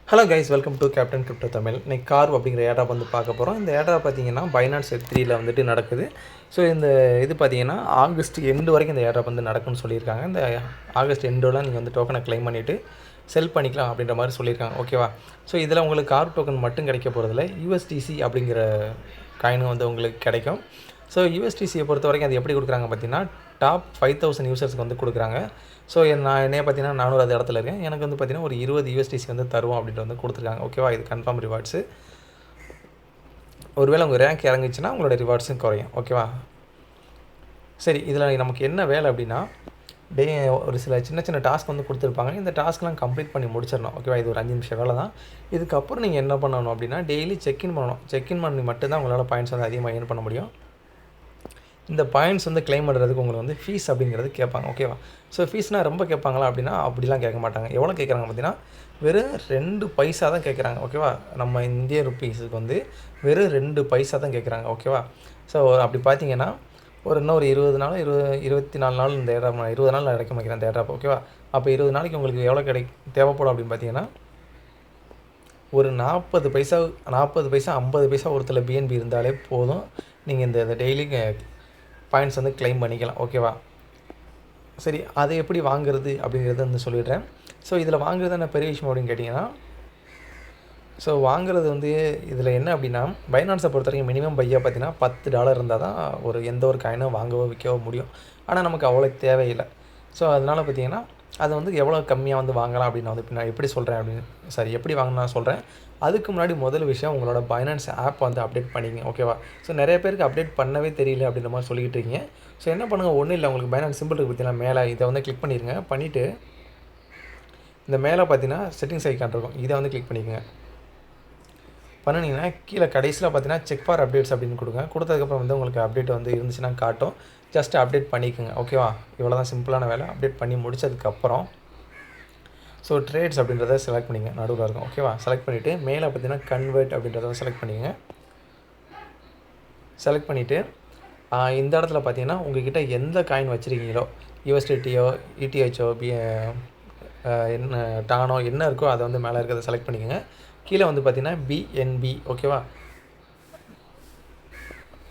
Hello guys, welcome to captain crypto Tamil. இன்னைக்கு carve அப்படிங்கிற airdrop வந்து பார்க்க போகிறோம். இந்த ஏர்ட்ராப் பார்த்தீங்கன்னா பைனான்ஸ் Web3ல வந்துட்டு நடக்குது. ஸோ இந்த இது பார்த்தீங்கன்னா ஆகஸ்ட் எண்டு வரைக்கும் இந்த ஏர்ட்ராப் வந்து நடக்கும்னு சொல்லியிருக்காங்க. இந்த ஆகஸ்ட் எண்டோட நீங்கள் வந்து டோக்கனை க்ளைம் பண்ணிவிட்டு செல் பண்ணிக்கலாம் அப்படின்ற மாதிரி சொல்லியிருக்காங்க. ஓகேவா? ஸோ இதில் உங்களுக்கு கார்வ் டோக்கன் மட்டும் கிடைக்க போகிறதில்ல, USDC அப்படிங்கிற காயினும் வந்து உங்களுக்கு கிடைக்கும். ஸோ USDCயை பொறுத்த வரைக்கும் அது எப்படி கொடுக்குறாங்க பார்த்தீங்கன்னா, டாப் 5000 யூசர்ஸ்க்கு வந்து கொடுக்குறாங்க. ஸோ நான் என்னைய பார்த்தீங்கன்னா 400 இடத்துல இருக்கேன். எனக்கு வந்து பார்த்தீங்கன்னா ஒரு 20 USDC வந்து தருவோம் அப்படின்ட்டு வந்து கொடுத்துருக்காங்க. ஓகேவா? இது கன்ஃபார்ம் ரிவார்ட்ஸு. ஒருவேளை உங்கள் ரேங்க் இறங்குச்சுன்னா உங்களோட ரிவார்ட்ஸும் குறையும். ஓகேவா? சரி, இதில் நமக்கு என்ன வேலை அப்படின்னா, ஒரு சில சின்ன சின்ன டாஸ்க் வந்து கொடுத்துருப்பாங்க. இந்த டாஸ்க்லாம் கம்ப்ளீட் பண்ணி முடிச்சிடணும். ஓகேவா? இது ஒரு 5 நிமிஷம் வேலை தான். இதுக்கப்புறம் நீங்கள் என்ன பண்ணணும் அப்படின்னா, டெய்லி செக்இன் பண்ணணும். செக்இன் பண்ணி மட்டும்தான் உங்களால் பாயிண்ட்ஸ் வந்து அதிகமாக ஏர்ன் பண்ண முடியும். இந்த பாயிண்ட்ஸ் வந்து க்ளைம் பண்ணுறதுக்கு உங்களுக்கு வந்து ஃபீஸ் அப்படிங்கிறது கேட்பாங்க. ஓகேவா? ஸோ ஃபீஸ்னால் ரொம்ப கேட்பாங்களா அப்படின்னா அப்படிலாம் கேட்க மாட்டாங்க. எவ்வளோ கேட்குறாங்க பார்த்தீங்கன்னா, வெறும் 2 பைசா தான் கேட்குறாங்க. ஓகேவா? நம்ம இந்திய ருப்பீஸுக்கு வந்து வெறும் 2 பைசா தான் கேட்குறாங்க. ஓகேவா? ஸோ அப்படி பார்த்தீங்கன்னா இன்னும் ஒரு 20 நாள் 24 நாள் இந்த ஏர்ட்ராப் 20 நாள் நான் கிடைக்க வைக்கிறேன் இந்த ஏர்ட்ராப். ஓகேவா? அப்போ 20 நாளைக்கு உங்களுக்கு எவ்வளோ தேவைப்படும் அப்படின்னு பார்த்தீங்கன்னா, ஒரு 40 பைசா 50 பைசா ஒருத்தல BNB இருந்தாலே போதும். நீங்கள் இந்த டெய்லி பாயிண்ட்ஸ் வந்து க்ளைம் பண்ணிக்கலாம். ஓகேவா? சரி, அதை எப்படி வாங்குறது அப்படிங்கிறத வந்து சொல்லிடுறேன். ஸோ இதில் வாங்குறது என்ன பெரிய விஷயம் அப்படின்னு கேட்டிங்கன்னா, ஸோ வாங்குறது வந்து இதில் என்ன அப்படின்னா, பைனான்ஸை பொறுத்த வரைக்கும் மினிமம் பையாக பார்த்தீங்கன்னா $10 இருந்தால் தான் எந்த ஒரு காயினும் வாங்கவோ விற்கவோ முடியும். ஆனால் நமக்கு அவ்வளோ தேவையில்லை. ஸோ அதனால் பார்த்தீங்கன்னா, அது வந்து எவ்வளோ கம்மியாக வந்து வாங்கலாம் அப்படின்னு வந்து நான் எப்படி சொல்கிறேன் எப்படி வாங்கணும் நான் சொல்கிறேன். அதுக்கு முன்னாடி முதல் விஷயம், உங்களோட பைனான்ஸ் ஆப் வந்து அப்டேட் பண்ணிங்க. ஓகேவா? ஸோ நிறைய பேருக்கு அப்டேட் பண்ணவே தெரியல அப்படின்ற மாதிரி சொல்லிக்கிட்டு இருக்கீங்க. ஸோ என்ன பண்ணுங்கள், ஒன்றும் இல்லை, உங்களுக்கு பைனான்ஸ் சிம்பிள் இருக்குது பார்த்தீங்கன்னா, மேலே இதை வந்து கிளிக் பண்ணிடுங்க. பண்ணிவிட்டு இந்த மேலே பார்த்தீங்கன்னா செட்டிங்ஸ் ஐக்கான் இருக்கும், இதை வந்து கிளிக் பண்ணிக்கோங்க. பண்ணினீங்கன்னா கீழே கடைசியில் பார்த்தீங்கன்னா செக் ஃபார் அப்டேட்ஸ் அப்படின்னு கொடுங்க. கொடுத்ததுக்கப்புறம் வந்து உங்களுக்கு அப்டேட் வந்து இருந்துச்சுன்னா காட்டும். ஜஸ்ட் அப்டேட் பண்ணிக்கோங்க. ஓகேவா? இவ்வளோ தான் சிம்பிளான வேலை. அப்டேட் பண்ணி முடித்ததுக்கப்புறம் ஸோ ட்ரேட்ஸ் அப்படின்றத செலக்ட் பண்ணிங்க, நடுவில் இருக்கும். ஓகேவா? செலக்ட் பண்ணிவிட்டு மேலே பார்த்தீங்கன்னா கன்வெர்ட் அப்படின்றத செலக்ட் பண்ணிங்க. செலக்ட் பண்ணிவிட்டு இந்த இடத்துல பார்த்தீங்கன்னா உங்கள்கிட்ட எந்த காயின் வச்சுருக்கீங்களோ, USDTயோ ETHஓ என்ன டானோ என்ன இருக்கோ அதை வந்து மேலே இருக்கிறத செலக்ட் பண்ணிக்கோங்க. கீழே வந்து பார்த்தீங்கன்னா BNB. ஓகேவா?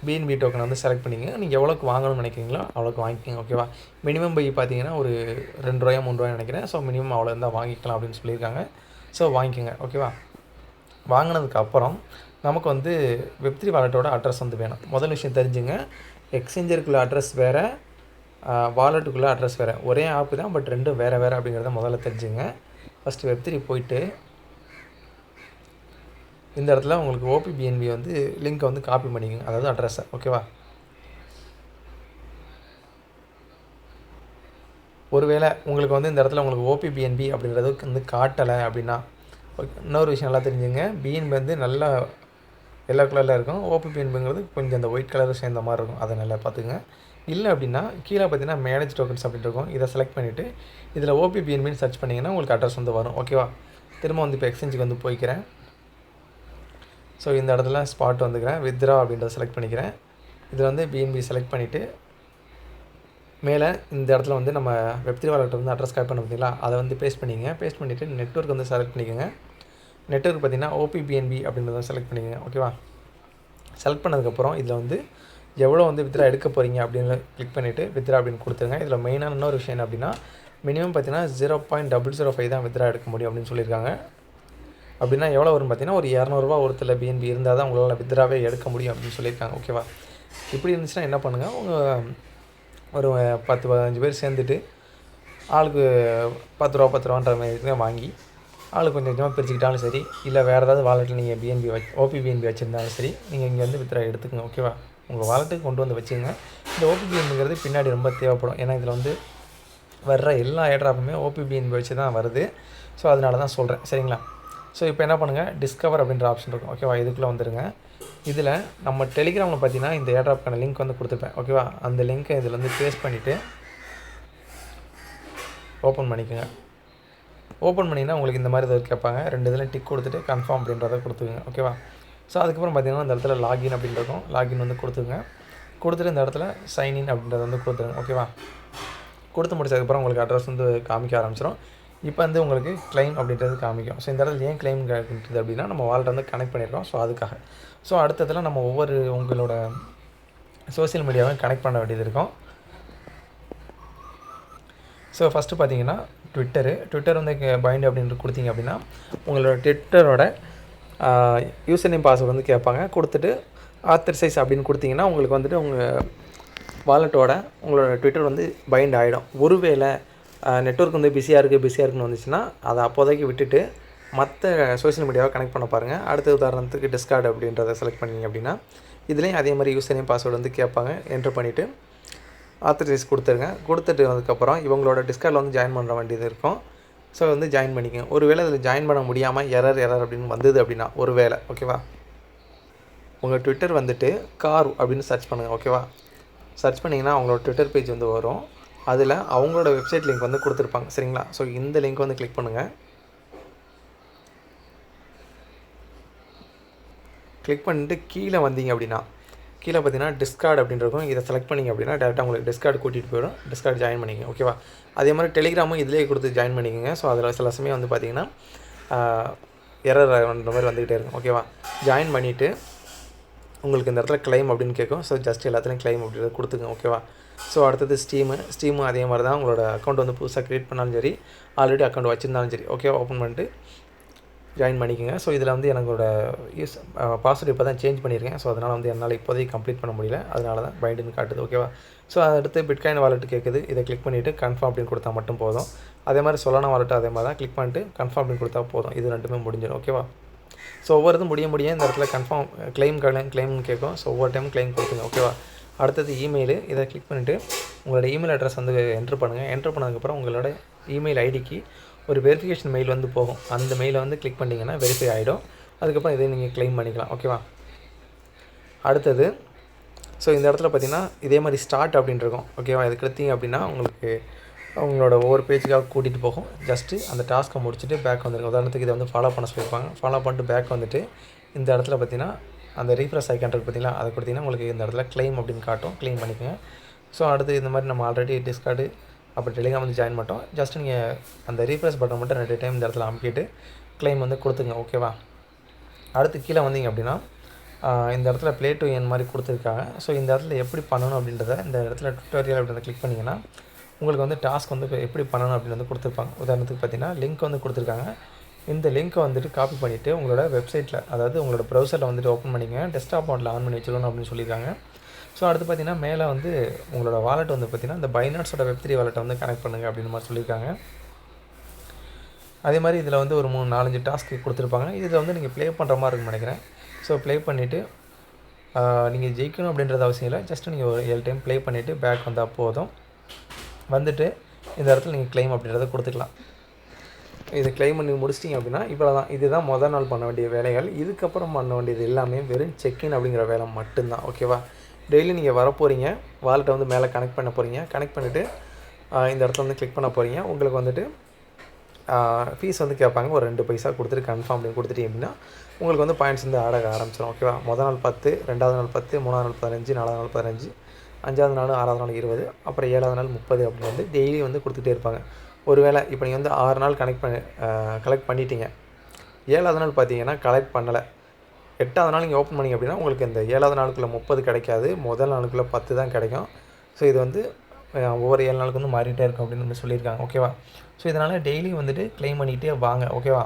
BNB டோக்கனை வந்து செலக்ட் பண்ணிங்க. நீங்கள் எவ்வளோக்கு வாங்கணும்னு நினைக்கிறீங்களோ அவ்வளோக்கு வாங்கிக்கோங்க. ஓகேவா? மினிமம் பை பார்த்தீங்கன்னா ஒரு $2 $3 நினைக்கிறேன். ஸோ மினிமம் அவ்வளோ இருந்தால் வாங்கிக்கலாம் அப்படின்னு சொல்லியிருக்காங்க. ஸோ வாங்கிக்கோங்க. ஓகேவா? வாங்கினதுக்கப்புறம் நமக்கு வந்து Web3 வாலெட்டோட அட்ரஸ் வந்து வேணும். முதல் விஷயம் தெரிஞ்சுங்க, எக்ஸ்சேஞ்சருக்குள்ள அட்ரஸ் வேறு, வாலெட்டுக்குள்ளே அட்ரஸ் வேறு. ஒரே ஆப்பு தான், பட் ரெண்டும் வேறு வேறு அப்படிங்கிறத முதல்ல தெரிஞ்சுங்க. ஃபஸ்ட்டு Web3 போயிட்டு இந்த இடத்துல உங்களுக்கு OPBNB வந்து லிங்க்கை வந்து காப்பி பண்ணிக்கோங்க, அதாவது அட்ரஸை. ஓகேவா? ஒருவேளை உங்களுக்கு வந்து இந்த இடத்துல உங்களுக்கு OPBNB அப்படின்றது வந்து காட்டலை அப்படின்னா, இன்னொரு விஷயம் நல்லா தெரிஞ்சுங்க, BNB வந்து நல்லா எல்லோ கலரில் இருக்கும், OPBNBங்கிறது கொஞ்சம் அந்த ஒயிட் கலர் சேர்ந்த மாதிரி இருக்கும். அதை நல்லா பார்த்துங்க. இல்லை அப்படின்னா கீழே பார்த்தீங்கன்னா மேனேஜ் டோக்கன்ஸ் அப்படின்னு இருக்கும், இதை செலக்ட் பண்ணிவிட்டு இதில் OPBNBன்னு சர்ச் பண்ணிங்கன்னா உங்களுக்கு அட்ரஸ் வந்து வரும். ஓகேவா? திரும்ப வந்து இப்போ எக்ஸ்சேஞ்சுக்கு வந்து போய்க்கிறேன். ஸோ இந்த இடத்துல ஸ்பாட் வந்துக்கிறேன், வித்ரா அப்படின்றத செலக்ட் பண்ணிக்கிறேன். இதில் வந்து BNB செலக்ட் பண்ணிவிட்டு மேலே இந்த இடத்துல வந்து நம்ம Web3 வாலெட் வந்து அட்ரஸ் காப்பி பண்ண பார்த்தீங்களா, அதை வந்து பேஸ்ட் பண்ணிக்கங்க. பேஸ்ட் பண்ணிவிட்டு நெட்வொர்க் வந்து செலக்ட் பண்ணிக்கோங்க. நெட்வொர்க் பார்த்தீங்கன்னா OPBNB அப்படின்றத செலக்ட் பண்ணிக்கோங்க. ஓகேவா? செலக்ட் பண்ணதுக்கப்புறம் இதில் வந்து எவ்வளோ வந்து வித்ரா எடுக்க போகிறீங்க அப்படின்னு கிளிக் பண்ணிவிட்டு வித்ரா அப்படின்னு கொடுத்துருங்க. இதில் மெயினான இன்னொரு விஷயம் என்ன அப்படின்னா, மினிமம் பார்த்தீங்கன்னா 0.005 தான் வித்ரா எடுக்க முடியும் அப்படின்னு சொல்லியிருக்காங்க. அப்படின்னா எவ்வளோ வரும் பார்த்தீங்கன்னா, ஒரு $200 ஒருத்தல BNB இருந்தால் தான் உங்களால் வித்ராவே எடுக்க முடியும் அப்படின்னு சொல்லியிருக்காங்க. ஓகேவா? இப்படி இருந்துச்சுன்னா என்ன பண்ணுங்கள், உங்கள் ஒரு 10-15 பேர் சேர்ந்துட்டு ஆளுக்கு $10 மாதிரி வாங்கி ஆளுக்கு கொஞ்சம் கொஞ்சமாக பிரிச்சுக்கிட்டாலும் சரி, இல்லை வேறு ஏதாவது வாலெட்டில் நீங்கள் OPBNB வச்சுருந்தாலும் சரி, நீங்கள் இங்கே வந்து வித்ரா எடுத்துக்கங்க. ஓகேவா? உங்கள் வாலெட்டுக்கு கொண்டு வந்து வச்சுங்க. இந்த OPBNBங்கிறது பின்னாடி ரொம்ப தேவைப்படும். ஏன்னா இதில் வந்து வர்ற எல்லா ஏர்ட்ராப்புமே OPBNB வச்சு தான் வருது. ஸோ அதனால தான் சொல்கிறேன். சரிங்களா? ஸோ இப்போ என்ன பண்ணுங்கள், டிஸ்கவர் அப்படின்ற ஆப்ஷன் இருக்கும். ஓகேவா? இதுக்குள்ளே வந்துடுங்க. இதில் நம்ம டெலிகிராமில் பார்த்தீங்கன்னா இந்த ஏர்ட்ராப்க்கான லிங்க் வந்து கொடுத்துருப்பேன். ஓகேவா? அந்த லிங்க்கை இதில் வந்து பேஸ்ட் பண்ணிவிட்டு ஓப்பன் பண்ணிக்கோங்க. ஓப்பன் பண்ணிங்கன்னா உங்களுக்கு இந்த மாதிரி ஏதாவது கேட்பாங்க. 2 இதில் டிக் கொடுத்துட்டு கன்ஃபார்ம் அப்படின்றத கொடுத்துக்குங்க. ஓகேவா? ஸோ அதுக்கப்புறம் பார்த்தீங்கன்னா இந்த இடத்துல லாகின் அப்படின்னு இருக்கும், லாகின் வந்து கொடுத்துங்க. கொடுத்துட்டு இந்த இடத்துல சைன்இன் அப்படின்றத வந்து கொடுத்துருங்க. ஓகேவா? கொடுத்து முடிச்சதுக்கப்புறம் உங்களுக்கு அட்ரஸ் வந்து காமிக்க ஆரம்பிச்சிடும். இப்போ வந்து உங்களுக்கு கிளைம் அப்படின்றது காமிக்கும். ஸோ இந்த இடத்துல ஏன் கிளைம் காமிக்குது அப்படின்னா நம்ம வாலெட் வந்து கனெக்ட் பண்ணியிருக்கோம். ஸோ அதுக்காக. ஸோ அடுத்ததில் நம்ம ஒவ்வொரு உங்களோட சோஷியல் மீடியாவையும் கனெக்ட் பண்ண வேண்டியது இருக்கும். ஸோ ஃபஸ்ட்டு பார்த்தீங்கன்னா ட்விட்டர் வந்து பைண்ட் அப்படின்ட்டு கொடுத்தீங்க அப்படின்னா உங்களோட ட்விட்டரோட யூசர் நேம் பாஸ்வேர்டு வந்து கேட்பாங்க. கொடுத்துட்டு ஆத்தரைஸ் அப்படின்னு கொடுத்தீங்கன்னா உங்களுக்கு வந்துட்டு உங்கள் வாலெட்டோட உங்களோட ட்விட்டர் வந்து பைண்ட் ஆகிடும். ஒருவேளை நெட்வொர்க் வந்து பிஸியாக இருக்குன்னு வந்துச்சுன்னா அதை அப்போதைக்கு விட்டுட்டு மற்ற சோஷியல் மீடியாவை கனெக்ட் பண்ண பாருங்கள். அடுத்த உதாரணத்துக்கு டிஸ்கார்ட் அப்படின்றத செலக்ட் பண்ணிங்க அப்படின்னா இதுலேயும் அதே மாதிரி யூசர் நேம் பாஸ்வேர்டு வந்து கேட்பாங்க. என்ட்ரு பண்ணிவிட்டு ஆத்தரைஸ் கொடுத்துருங்க. கொடுத்துட்டு வந்ததுக்கப்புறம் இவங்களோட டிஸ்கார்டில் வந்து ஜாயின் பண்ணுற வேண்டியது இருக்கும். ஸோ வந்து ஜாயின் பண்ணிக்கங்க. ஒருவேளை அதில் ஜாயின் பண்ண முடியாமல் எரர் அப்படின்னு வந்தது அப்படின்னா ஒருவேளை ஓகேவா, உங்கள் ட்விட்டர் வந்துட்டு கார் அப்படின்னு சர்ச் பண்ணுங்கள். ஓகேவா, சர்ச் பண்ணிங்கன்னா அவங்களோட ட்விட்டர் பேஜ் வந்து வரும். அதில் அவங்களோட வெப்சைட் லிங்க் வந்து கொடுத்துருப்பாங்க. சரிங்களா, ஸோ இந்த லிங்க் வந்து கிளிக் பண்ணுங்கள். கிளிக் பண்ணிட்டு கீழே வந்தீங்க அப்படின்னா கீழே பார்த்தீங்கன்னா டிஸ்கார்ட் அப்படின்றதும் இதை செலக்ட் பண்ணிங்க அப்படின்னா டேரெக்டாக உங்களுக்கு டிஸ்கார்டு கூட்டிகிட்டு போயிடும். டிஸ்கார்ட் ஜாயின் பண்ணிங்க. ஓகேவா, அதே மாதிரி டெலிகிராமும் இதிலே கொடுத்து ஜாயின் பண்ணிக்கோங்க. ஸோ அதில் சில சமயம் வந்து பார்த்திங்கன்னா எரர் அந்த மாதிரி வந்துக்கிட்டே இருக்கும். ஓகேவா, ஜாயின் பண்ணிவிட்டு உங்களுக்கு இந்த இடத்துல கிளைம் அப்படின்னு கேட்கும். ஸோ ஜஸ்ட் எல்லாத்துலேயும் கிளைம் அப்படின்றத கொடுத்துங்க. ஓகேவா, ஸோ அடுத்தது ஸ்டீமு அதே மாதிரி தான். உங்களோட அக்கௌண்ட் வந்து புதுசாக க்ரியேட் பண்ணாலும் சரி, ஆல்ரெடி அக்கௌண்ட் வச்சுருந்தாலும் சரி, ஓகேவா, ஓப்பன் பண்ணிட்டு ஜாயின் பண்ணிக்கோங்க. ஸோ இதில் வந்து எனக்கோட பாஸ்வேர்டு இப்போ தான் சேஞ்ச் பண்ணியிருக்கேன். ஸோ அதனால் வந்து என்னால் இப்போதைக்கு கம்ப்ளீட் பண்ண முடியல. அதனால தான் பைண்டுன்னு காட்டுது. ஓகேவா, ஸோ அடுத்து பிட்காயின் வாலெட் கேட்குது. இதை கிளிக் பண்ணிவிட்டு கன்ஃபார்ம் அப்படின்னு கொடுத்தா மட்டும் போதும். அதே மாதிரி சொலானா வாலெட் அதே மாதிரி தான். கிளிக் பண்ணிட்டு கன்ஃபார்ம் அப்படின்னு கொடுத்தா போதும். இது ரெண்டுமே முடிஞ்சிடும். ஓகேவா, ஸோ ஒவ்வொருதும் முடிய இந்த இடத்துல கன்ஃபார்ம் கிளைம்னு கேட்கும். ஸோ ஒவ்வொரு டைம் கிளைம் கொடுத்துங்க. ஓகேவா, அடுத்தது இமெயிலு. இதை கிளிக் பண்ணிவிட்டு உங்களோட இமெயில் அட்ரஸ் வந்து என்ட்ரு பண்ணுங்கள். என்ட்ரு பண்ணதுக்கப்புறம் உங்களோட இமெயில் ஐடிக்கு ஒரு வெரிஃபிகேஷன் மெயில் வந்து போகும். அந்த மெயிலை வந்து கிளிக் பண்ணிங்கன்னா வெரிஃபை ஆகிடும். அதுக்கப்புறம் இதை நீங்கள் கிளைம் பண்ணிக்கலாம். ஓகேவா, அடுத்தது ஸோ இந்த இடத்துல பார்த்திங்கன்னா இதே மாதிரி ஸ்டார்ட் அப்படின்னு இருக்கும். ஓகேவா, இது கிளிக்கிங்க அப்படின்னா உங்களுக்கு அவங்களோட ஒவ்வொரு பேஜுக்காக கூட்டிகிட்டு போகும். ஜஸ்ட்டு அந்த டாஸ்க்கை முடிச்சுட்டு பேக் வந்துருங்க. உதாரணத்துக்கு இதை வந்து ஃபாலோ பண்ண சொல்லியிருப்பாங்க. ஃபாலோ பண்ணிட்டு பேக் வந்துட்டு இந்த இடத்துல பார்த்திங்கன்னா அந்த ரீஃப்ரெஷ் ஐக்கான் இருக்குது பார்த்திங்களா, அதை கொடுத்திங்கன்னா உங்களுக்கு இந்த இடத்துல கிளைம் அப்படின்னு காட்டும். கிளைம் பண்ணிக்கோங்க. ஸோ அடுத்து இந்த மாதிரி நம்ம ஆல்ரெடி டிஸ்கார்டு அப்புறம் டெலிகிராம் வந்து ஜாயின் பண்ணிட்டோம். ஜஸ்ட் நீங்கள் அந்த ரீஃப்ரெஷ் பட்டன் மட்டும் 2 டைம் இந்த இடத்துல அமுக்கிட்டு கிளைம் வந்து கொடுத்துங்க. ஓகேவா, அடுத்து கீழே வந்தீங்க அப்படின்னா இந்த இடத்துல ப்ளே டு என் மாதிரி கொடுத்துருக்காங்க. ஸோ இந்த இடத்துல எப்படி பண்ணணும் அப்படின்றத இந்த இடத்துல டுட்டோரியல் அப்படின்றத கிளிக் பண்ணிங்கன்னா உங்களுக்கு வந்து டாஸ்க் வந்து எப்படி பண்ணணும் அப்படின்னு வந்து கொடுத்துருப்பாங்க. உதாரணத்துக்கு பார்த்தீங்கன்னா லிங்க் வந்து கொடுத்துருக்காங்க. இந்த லிங்க்கை வந்துட்டு காப்பி பண்ணிவிட்டு உங்களோட வெப்சைட்டில், அதாவது உங்களோட ப்ரௌசரில் வந்துட்டு ஓப்பன் பண்ணிக்கங்க. டெஸ்க்டாப் மோடில் ஆன் பண்ணி வச்சுக்கணும் அப்படின்னு சொல்லியிருக்காங்க. ஸோ அடுத்து பார்த்திங்கன்னா மேலே வந்து உங்களோட வாலெட் வந்து பார்த்திங்கன்னா இந்த பைனான்ஸோட வெப்3 வாலெட்டை வந்து கனெக்ட் பண்ணுங்கள் அப்படின்னு மாதிரி சொல்லியிருக்காங்க. அதே மாதிரி இதில் வந்து ஒரு 3-4 டாஸ்க்கு கொடுத்துருப்பாங்க. இதில் வந்து நீங்கள் ப்ளே பண்ணுற மாதிரி இருக்குன்னு நினைக்கிறேன். ஸோ ப்ளே பண்ணிவிட்டு நீங்கள் ஜெயிக்கணும் அப்படின்றது அவசியம் இல்லை. ஜஸ்ட்டு நீங்கள் ஒரு 7 டைம் ப்ளே பண்ணிவிட்டு பேக் வந்தால் போதும். வந்துட்டு இந்த இடத்துல நீங்கள் கிளைம் அப்படின்றத கொடுத்துக்கலாம். இது கிளைம் பண்ணி முடிச்சிட்டிங்க அப்படின்னா இப்போ தான் இதுதான் முதல் நாள் பண்ண வேண்டிய வேலைகள். இதுக்கப்புறம் பண்ண வேண்டியது எல்லாமே வெறும் செக்இன் அப்படிங்கிற வேலை மட்டும்தான். ஓகேவா, டெய்லி நீங்கள் வர போகிறீங்க, வாலெட்டை வந்து மேலே கனெக்ட் பண்ண போகிறீங்க. கனெக்ட் பண்ணிவிட்டு இந்த இடத்துல வந்து கிளிக் பண்ண போகிறீங்க. உங்களுக்கு வந்துட்டு ஃபீஸ் வந்து கேட்பாங்க. ஒரு 2 பைசா கொடுத்துட்டு கன்ஃபார்ம் அப்படின்னு கொடுத்துட்டீங்க அப்படின்னா உங்களுக்கு வந்து பாயிண்ட்ஸ் வந்து ஆட ஆரம்பிச்சிடும். ஓகேவா, முதல் நாள் 10, 2வது நாள் 10, 3வது நாள் 15, 4வது நாள் 15, 5வது நாள் 6வது நாள் 20, அப்புறம் 7வது நாள் 30 அப்படின்னு வந்து டெய்லி வந்து கொடுத்துட்டே இருப்பாங்க. ஒருவேளை இப்போ நீங்கள் வந்து 6 நாள் கலெக்ட் பண்ணிட்டீங்க, 7வது நாள் பார்த்தீங்கன்னா கலெக்ட் பண்ணலை, 8வது நாள் நீங்கள் ஓப்பன் பண்ணிங்க அப்படின்னா உங்களுக்கு இந்த 7வது நாளுக்குள்ளே 30 கிடைக்காது, முதல் நாளுக்குள்ளே 10 தான் கிடைக்கும். ஸோ இது வந்து ஒவ்வொரு 7 நாளுக்கு வந்து மாறிட்டே இருக்கும் அப்படின்னு வந்து சொல்லியிருக்காங்க. ஓகேவா, ஸோ இதனால் டெய்லி வந்துட்டு கிளைம் பண்ணிகிட்டே வாங்க. ஓகேவா,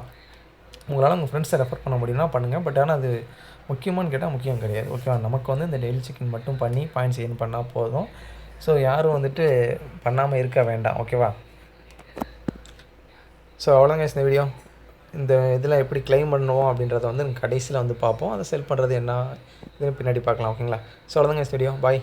உங்களால் உங்கள் ஃப்ரெண்ட்ஸை ரெஃபர் பண்ண முடியும்னா பண்ணுங்கள். பட் ஆனால் அது முக்கியமானு கேட்டால் முக்கியம் கிடையாது. ஓகேவா, நமக்கு வந்து இந்த டெய்லி செக்இன் மட்டும் பண்ணி பாயிண்ட்ஸ் ஏர்ன் பண்ணால் போதும். ஸோ யாரும் வந்துட்டு பண்ணாமல் இருக்க வேண்டாம். ஓகேவா, ஸோ அவ்வளோங்க இந்த வீடியோ. இந்த இதில் எப்படி கிளைம் பண்ணுவோம் அப்படின்றத வந்து கடைசியில் வந்து பார்ப்போம். அதை செல் பண்ணுறது என்ன இதுன்னு பின்னாடி பார்க்கலாம். ஓகேங்களா, ஸோ அவ்வளோதாங்க இந்த வீடியோ. பாய்.